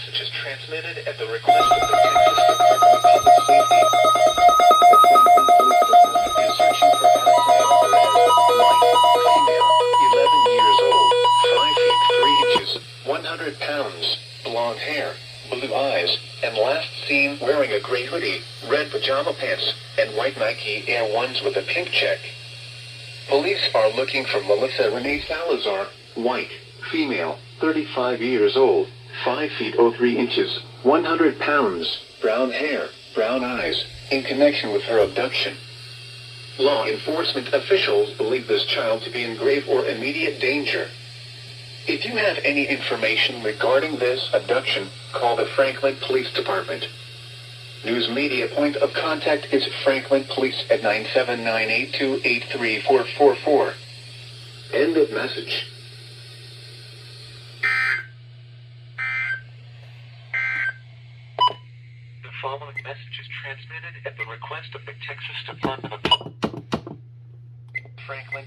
messages transmitted at the request of the Texas Department of Public Safety. Is searching for Addison Alvarez, white, female, 11 years old, 5 feet 3 inches, 100 pounds, blonde hair, blue eyes, and last seen wearing a gray hoodie, red pajama pants, and white Nike Air 1s with a pink check. Police are looking for Melissa Renee Salazar, white, female, 35 years old, 5 feet 03 inches, 100 pounds, brown hair, brown eyes, in connection with her abduction. Law enforcement officials believe this child to be in grave or immediate danger. If you have any information regarding this abduction, call the Franklin Police Department. News media point of contact is Franklin Police at 97982834444. End of message. The following message is transmitted at the request of the Texas Department of Franklin.